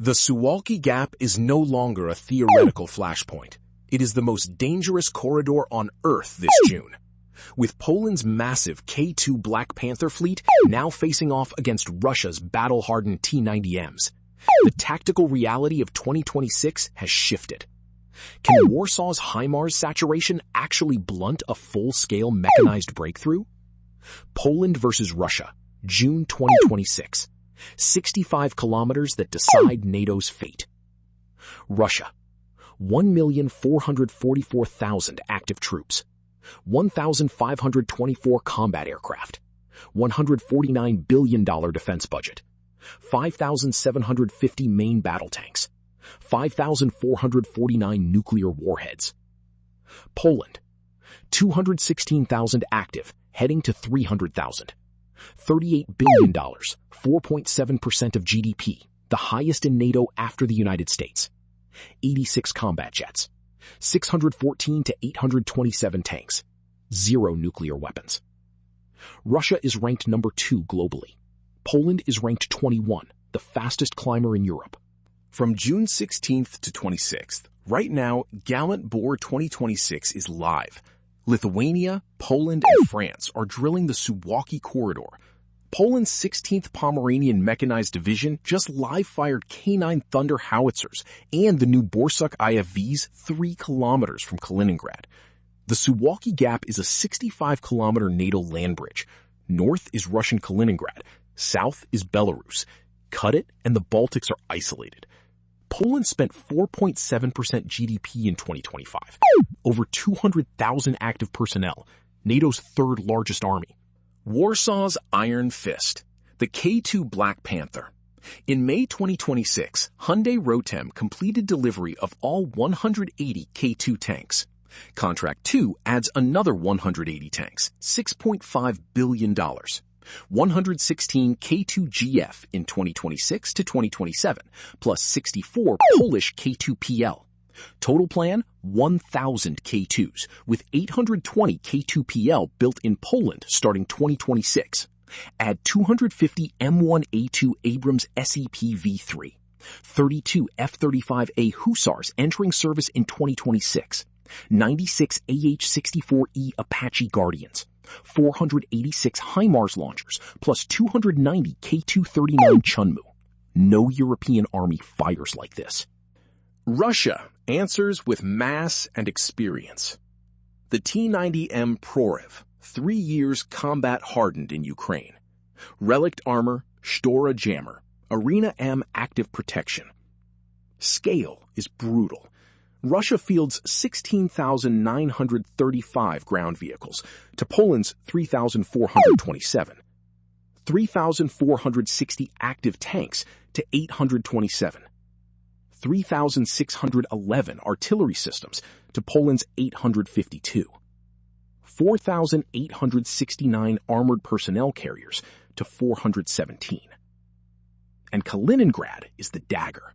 The Suwalki Gap is no longer a theoretical flashpoint. It is the most dangerous corridor on Earth this June. With Poland's massive K-2 Black Panther fleet now facing off against Russia's battle-hardened T-90Ms, the tactical reality of 2026 has shifted. Can Warsaw's HIMARS saturation actually blunt a full-scale mechanized breakthrough? Poland versus Russia, June 2026. 65 kilometers that decide NATO's fate. Russia, 1,444,000 active troops, 1,524 combat aircraft, $149 billion defense budget, 5,750 main battle tanks, 5,449 nuclear warheads. Poland, 216,000 active, heading to 300,000. $38 billion, 4.7% of GDP, the highest in NATO after the United States. 86 combat jets, 614 to 827 tanks, 0 nuclear weapons. Russia is ranked number 2 globally. Poland is ranked 21, the fastest climber in Europe. From June 16th to 26th, right now, Gallant Boar 2026 is live. Lithuania, Poland, and France are drilling the Suwalki corridor. Poland's 16th Pomeranian Mechanized Division just live-fired K-9 Thunder howitzers and the new Borsuk IFVs 3 kilometers from Kaliningrad. The Suwalki Gap is a 65-kilometer NATO land bridge. North is Russian Kaliningrad. South is Belarus. Cut it, and the Baltics are isolated. Poland spent 4.7% GDP in 2025, over 200,000 active personnel, NATO's third largest army. Warsaw's Iron Fist, the K-2 Black Panther. In May 2026, Hyundai Rotem completed delivery of all 180 K-2 tanks. Contract 2 adds another 180 tanks, $6.5 billion. 116 K2GF in 2026 to 2027, plus 64 Polish K2PL. Total plan, 1,000 K2s, with 820 K2PL built in Poland starting 2026. Add 250 M1A2 Abrams SEP V3, 32 F-35A Hussars entering service in 2026, 96 AH-64E Apache Guardians, 486 HIMARS launchers, plus 290 K2-39 Chunmoo. No European army fires like this. Russia answers with mass and experience. The T-90M Proryv, 3 years combat hardened in Ukraine. Relict armor, Stora jammer, Arena M active protection. Scale is brutal. Russia fields 16,935 ground vehicles to Poland's 3,427, 3,460 active tanks to 827, 3,611 artillery systems to Poland's 852, 4,869 armored personnel carriers to 417. And Kaliningrad is the dagger.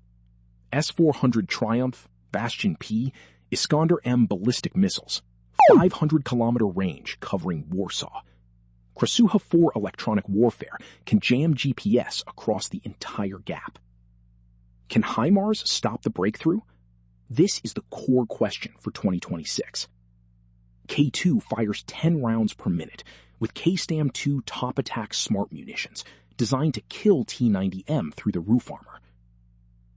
S-400 Triumph, Bastion P, Iskander-M ballistic missiles, 500-kilometer range covering Warsaw. Krasuha-4 electronic warfare can jam GPS across the entire gap. Can HIMARS stop the breakthrough? This is the core question for 2026. K2 fires 10 rounds per minute with KSTAM-2 top attack smart munitions designed to kill T-90M through the roof armor.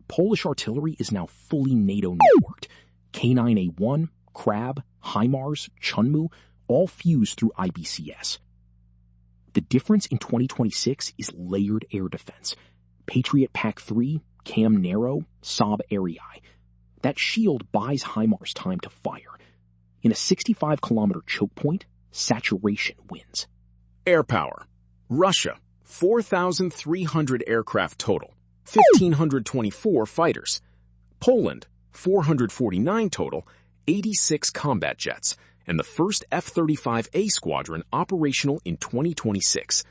Polish artillery is now fully NATO networked. K9A1, Krab, HIMARS, Chunmoo, all fuse through IBCS. The difference in 2026 is layered air defense. Patriot PAC-3, Cam Narrow, Saab Arii. That shield buys HIMARS time to fire. In a 65-kilometer choke point, saturation wins. Air power. Russia, 4,300 aircraft total. 1,524 fighters. Poland, 449 total, 86 combat jets, and the first F-35A squadron operational in 2026.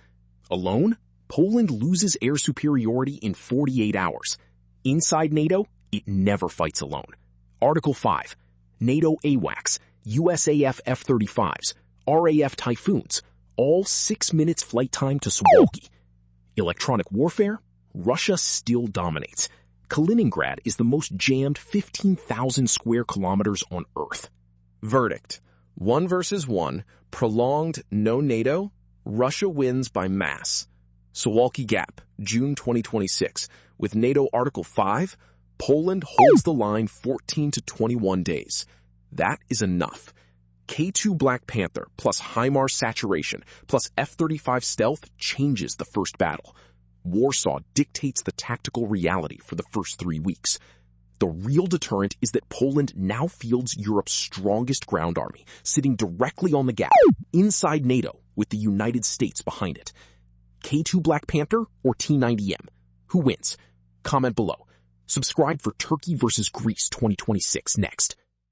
Alone, Poland loses air superiority in 48 hours. Inside NATO, it never fights alone. Article 5, NATO AWACS, USAF F-35s, RAF Typhoons, all 6 minutes flight time to Suwalki. Electronic warfare, Russia still dominates. Kaliningrad is the most jammed 15,000 square kilometers on Earth. Verdict: 1 versus 1, prolonged no NATO, Russia wins by mass. Suwalki Gap, June 2026. With NATO Article 5, Poland holds the line 14 to 21 days. That is enough. K2 Black Panther plus HIMARS saturation plus F-35 stealth changes the first battle. Warsaw dictates the tactical reality for the first 3 weeks. The real deterrent is that Poland now fields Europe's strongest ground army, sitting directly on the gap, inside NATO, with the United States behind it. K2 Black Panther or T-90M? Who wins? Comment below. Subscribe for Turkey versus Greece 2026 next.